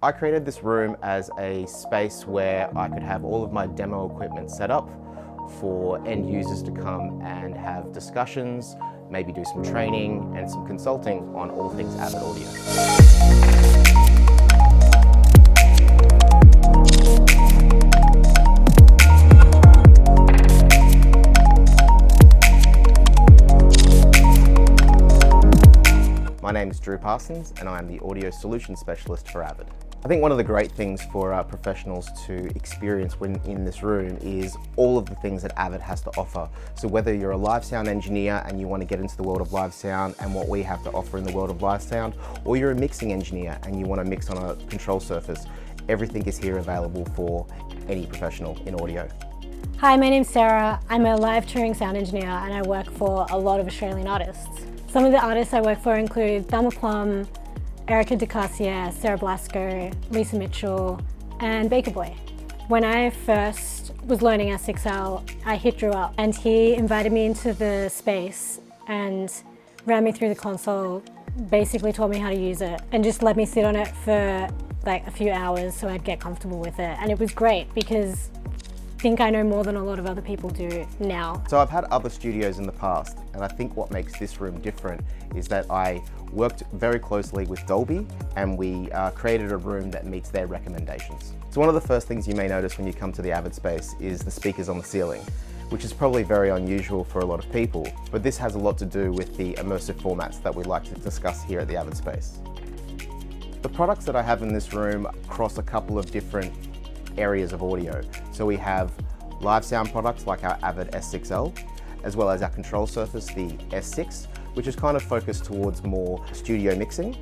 I created this room as a space where I could have all of my demo equipment set up for end users to come and have discussions, maybe do some training and some consulting on all things Avid audio. My name is Drew Parsons and I am the Audio Solutions Specialist for Avid. I think one of the great things for our professionals to experience when in this room is all of the things that Avid has to offer. So whether you're a live sound engineer and you want to get into the world of live sound and what we have to offer in the world of live sound, or you're a mixing engineer and you want to mix on a control surface, everything is here available for any professional in audio. Hi, my name's Sarah. I'm a live touring sound engineer and I work for a lot of Australian artists. Some of the artists I work for include Thelma Plum, Erica DeCarcier, Sarah Blasco, Lisa Mitchell, and Baker Boy. When I first was learning S6L, I hit Drew up and he invited me into the space and ran me through the console, basically taught me how to use it and just let me sit on it for like a few hours so I'd get comfortable with it. And it was great because I think I know more than a lot of other people do now. So I've had other studios in the past, and I think what makes this room different is that I worked very closely with Dolby and we created a room that meets their recommendations. So one of the first things you may notice when you come to the Avid space is the speakers on the ceiling, which is probably very unusual for a lot of people, but this has a lot to do with the immersive formats that we like to discuss here at the Avid space. The products that I have in this room cross a couple of different areas of audio. So we have live sound products like our Avid S6L, as well as our control surface, the S6, which is kind of focused towards more studio mixing.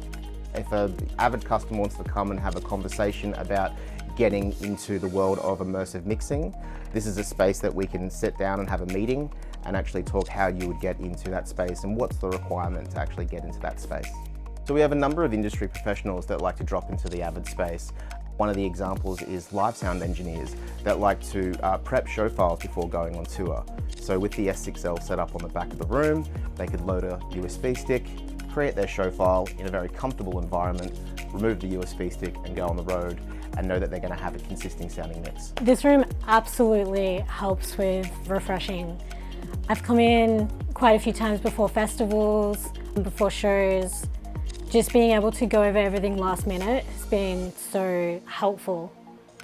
If an Avid customer wants to come and have a conversation about getting into the world of immersive mixing, this is a space that we can sit down and have a meeting and actually talk how you would get into that space and what's the requirement to actually get into that space. So we have a number of industry professionals that like to drop into the Avid space. One of the examples is live sound engineers that like to prep show files before going on tour. So with the S6L set up on the back of the room, they could load a USB stick, create their show file in a very comfortable environment, remove the USB stick and go on the road and know that they're going to have a consistent sounding mix. This room absolutely helps with refreshing. I've come in quite a few times before festivals, before shows. Just being able to go over everything last minute has been so helpful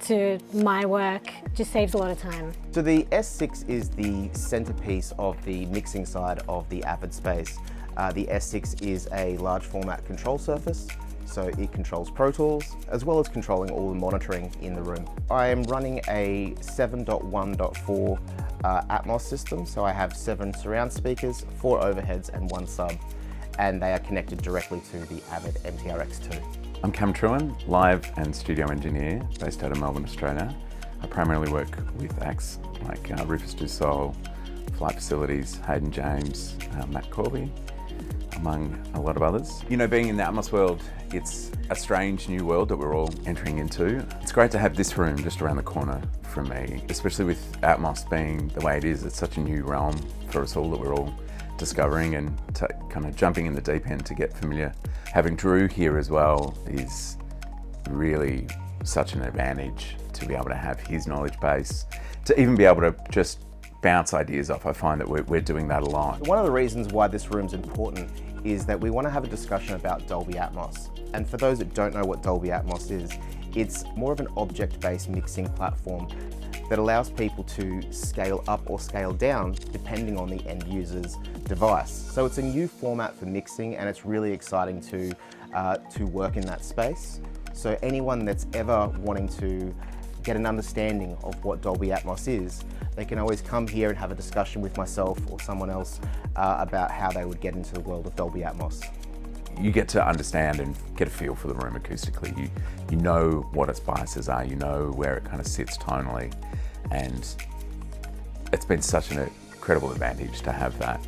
to my work, just saves a lot of time. So the S6 is the centerpiece of the mixing side of the Avid space. The S6 is a large format control surface, so it controls Pro Tools, as well as controlling all the monitoring in the room. I am running a 7.1.4 Atmos system, so I have 7 surround speakers, 4 overheads and 1 sub. And they are connected directly to the Avid MTRX2. I'm Cam Truan, live and studio engineer based out of Melbourne, Australia. I primarily work with acts like Rufus Du Sol, Flight Facilities, Hayden James, Matt Corby, among a lot of others. You know, being in the Atmos world, it's a strange new world that we're all entering into. It's great to have this room just around the corner from me, especially with Atmos being the way it is. It's such a new realm for us all that we're all discovering and kind of jumping in the deep end to get familiar. Having Drew here as well is really such an advantage to be able to have his knowledge base, to even be able to just bounce ideas off. I find that we're doing that a lot. One of the reasons why this room's important is that we want to have a discussion about Dolby Atmos. And for those that don't know what Dolby Atmos is, it's more of an object-based mixing platform that allows people to scale up or scale down depending on the end user's device. So it's a new format for mixing and it's really exciting to work in that space. So anyone that's ever wanting to get an understanding of what Dolby Atmos is, they can always come here and have a discussion with myself or someone else about how they would get into the world of Dolby Atmos. You get to understand and get a feel for the room acoustically. You know what its biases are, you know where it kind of sits tonally, and it's been such an incredible advantage to have that,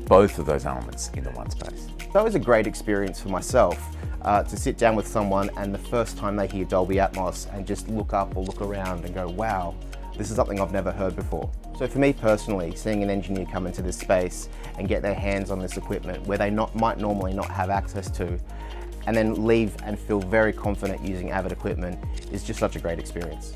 both of those elements into one space. That was a great experience for myself to sit down with someone and the first time they hear Dolby Atmos and just look up or look around and go, wow, this is something I've never heard before. So for me personally, seeing an engineer come into this space and get their hands on this equipment where they might normally not have access to, and then leave and feel very confident using Avid equipment is just such a great experience.